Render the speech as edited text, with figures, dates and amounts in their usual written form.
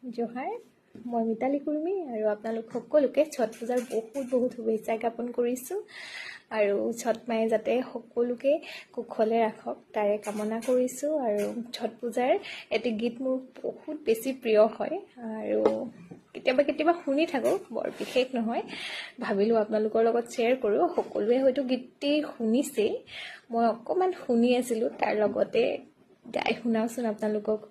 জোহাৰ মই মিতালী কুৰ্মী আৰু আপোনালোক সকলোকে ছট পূজাৰ বহুত শুভেচ্ছা জ্ঞাপন কৰিছোঁ আৰু ছট মায়ে যাতে সকলোকে কুশলে ৰাখক তাৰে কামনা কৰিছোঁ আৰু ছট পূজাৰ এটি গীত মোৰ বহুত বেছি প্ৰিয় হয় আৰু কেতিয়াবা শুনি থাকোঁ বৰ বিশেষ নহয় ভাবিলোঁ আপোনালোকৰ লগত শ্বেয়াৰ কৰোঁ সকলোৱে হয়তো গীতটি শুনিছেই মই অকণমান শুনি আছিলোঁ তাৰ লগতে গাই শুনাওচোন আপোনালোকক